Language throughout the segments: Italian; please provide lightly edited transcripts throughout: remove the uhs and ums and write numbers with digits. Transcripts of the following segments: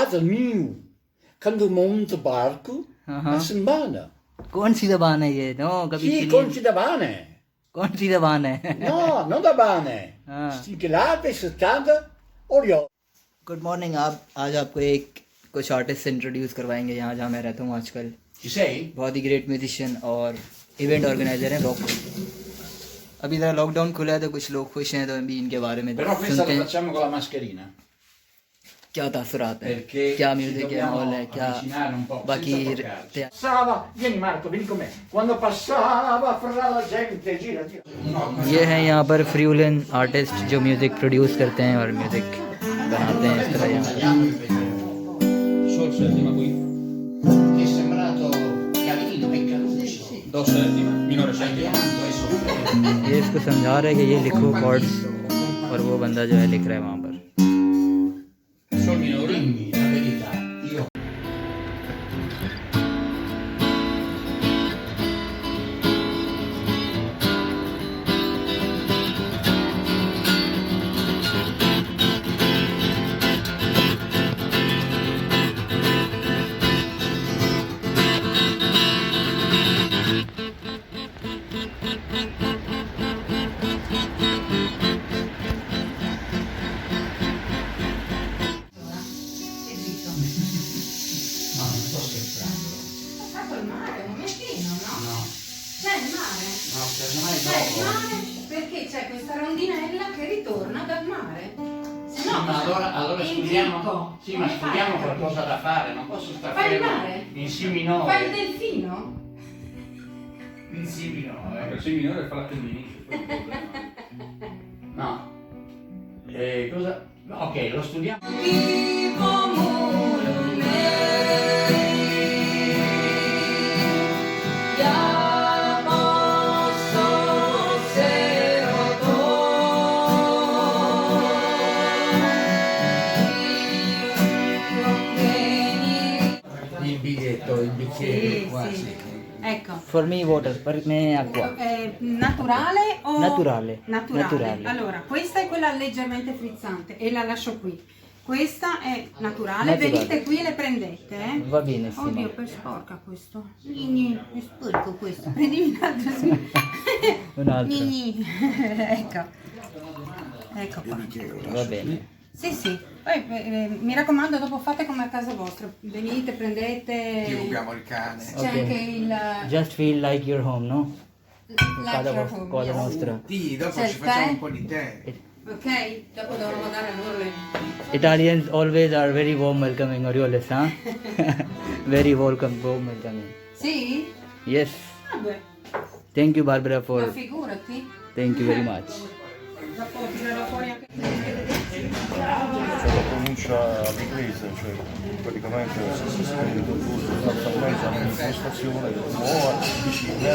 Casa mio, quando monta barco, a settimana. कौन सी जबान है ये? नो कभी Sì, सुनी con ci da bane. कौन सी जबान है? No, non da bane. हाँ। Stichelate, 70, Oriol. Good morning. आप आज आपको एक कुछ आर्टिस्ट से इंट्रोड्यूस करवाएंगे यहाँ जहाँ मैं रहता हूँ आजकल। Ci sei? बहुत ही ग्रेट म्यूजिशियन और इवेंट ऑर्गेनाइजर हैं रॉको। अभी ज़रा लॉकडाउन खुला है तो कुछ लोग खुश हैं, तो अभी इनके बारे में Però questa सुनते la हैं। facciamo con la mascherina. क्या तासुरात है, Perché क्या ci म्यूजिक है, dobbiamo माहौल है, क्या avvicinare un po', बाकी senza toccarci. Passava, vieni Marco, vieni con me. Quando passava fra la gente, gira, gira. ये हैं यहाँ पर फ्रीउलन आर्टिस्ट जो म्यूज़िक प्रोड्यूस करते हैं और म्यूज़िक बनाते हैं इस तरह यहाँ Sol settima qui, Che è sembrato Calino e Caruccio. do settima, minore settima. Pianto e soffrendo. पर। ये इसको समझा रहे हैं कि ये लिखो कॉर्ड्स, और वो बंदा जो है लिख रहा है वहाँ पर। Sol minore, Dimmi la verità, io no, non sto scherzando. Ho fatto il mare, un momentino, no? No, C'è il mare. no, casomai C'è il dopo. mare perché c'è questa rondinella che ritorna dal mare. Se Sì, no, ma allora in studiamo. picco. Sì, ma Come studiamo fai? qualcosa da fare, non posso stare Fai il fermo mare? in Si Fai il minore. delfino? In Si minore. per si minore fa la tendinite. No. Cosa? Ok, lo studiamo. Vivo Il biglietto, il bicchiere Sì, qua, sì. sì. Ecco. For me water, पर मैं acqua। Naturale o? Naturale. Naturale. Naturale. Allora, questa è quella leggermente frizzante e la lascio qui. Questa è naturale, Naturale. venite qui e le prendete. Va benissimo. Oddio, per sporca questo. Nini, è sporco questo. Prendimi un altro. Un altro. Nini. Ecco. Ecco qua. Va bene। Sì, sì. Poi mi raccomando, dopo fate come a casa vostra. Venite, prendete. Ti rubiamo il cane. C'è Ok. anche il Just feel like your home, no? like your home, Cosa yes. nostra. Sì, dopo C'è ci il facciamo tè? un po' di tè. Ok? Dopo devono mandare loro le. Italians always are very warm welcoming, Orioles, huh? Very welcome, warm welcoming. Sì? Yes. Vabbè, Thank you, Barbara, ma for. figurati. Thank you very much. Dopo tirerò fuori anche. C'è la pronuncia all'inglese, cioè praticamente sostanzialmente hanno un'impostazione nuova, vicina,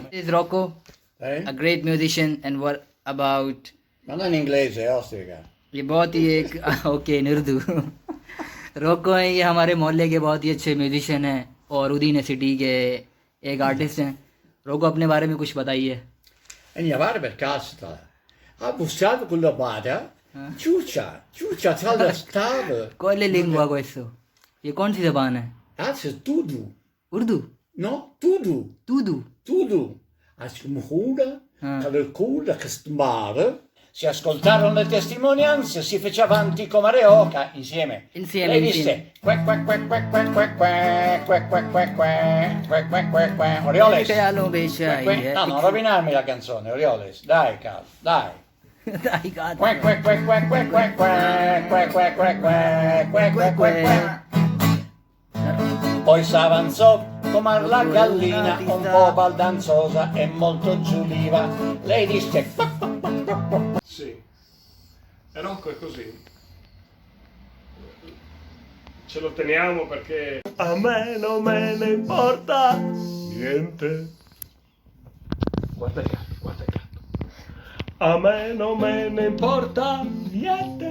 This is Rocco, a great musician, and what about? Ma non in inglese, ostrica. ये बहुत ही एक ओके उर्दू रोको है, ये हमारे मोहल्ले के बहुत ही अच्छे म्यूजिशियन हैं और उदीन सिटी के एक आर्टिस्ट हैं। रोको अपने बारे में कुछ बताइए। E mia madre per caso ha buscato con la bada, ciuccia, tra la stava. कोई लिंगुआ questo? ये कौन सी जबान है? Anzi, tudo. Urdu? No, tudo. तुदू? A smuhura, Ah. cavalcura, che stumare. Si ascoltarono le testimonianze, si fece avanti come Areoca, insieme. Insieme, Lei insieme. disse, quack, quack, quack, quack, quack, quack, quack, quack, quack, quack, quack, quack, quack, quack, quack. Orioles. ख्यालों बेचाई No, non rovinarmi la canzone, Orioles. Dai, Cal, dai. Dai, gatto. Quack, quack, quack, quack, quack, quack, quack, quack, quack, quack, quack, quack, quack, quack. Poi s'avanzò come la gallina, un po' baldanzosa e molto giuliva. Lei disse, quack, quack, quack, quack, quack. Sì, e Rocco è così. Ce lo teniamo perché a me non me ne importa niente. Guarda il gatto, guarda il gatto. A me non me ne importa niente.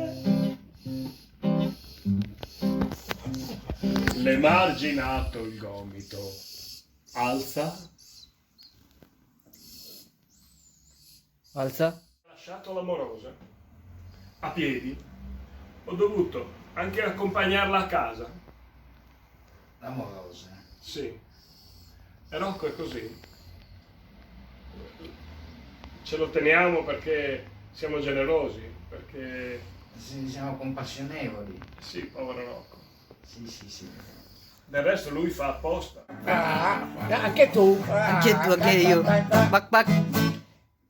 L'emarginato il gomito. Alza. Alza. Lasciato l'amorosa a piedi, ho dovuto anche accompagnarla a casa. Amorosa. Sì. E Rocco è così. Ce lo teniamo perché siamo generosi, perché... Sì, siamo compassionevoli. Sì, povero Rocco. Sì. Del resto lui fa apposta. Anche tu. Anche io. Bac.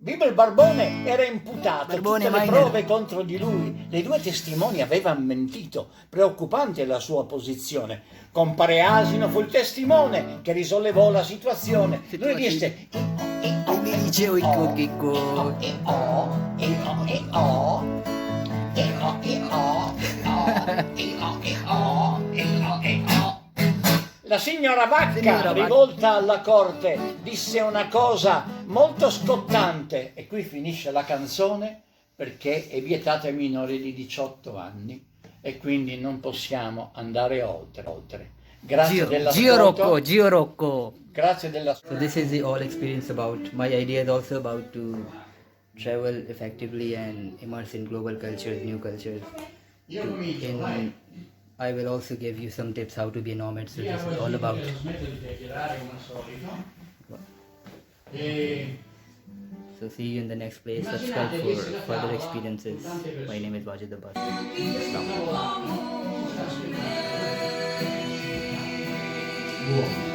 Bibo il Barbone era imputato, Barbone tutte le Miner. prove contro di lui. Le due testimoni avevano mentito, preoccupante la sua posizione. Compare Asino fu il testimone che risollevò la situazione. Lui disse: Mi dice oico chicco. La signora Vacca, Signora Vacca. rivolta alla corte, disse una cosa molto scottante, e qui finisce la canzone, perché è vietata ai minori di 18 anni e quindi non possiamo andare oltre. Grazie dell'ascolto. Gio Rocco. Grazie dell'ascolto. So this is the all experience about my idea is also about to travel effectively and immerse in global cultures, new cultures. I will also give you some tips how to be a nomad. So this is all about. So see you in the next place. Subscribe for further experiences. My name is Wajid Abbas. Assalamu alaikum.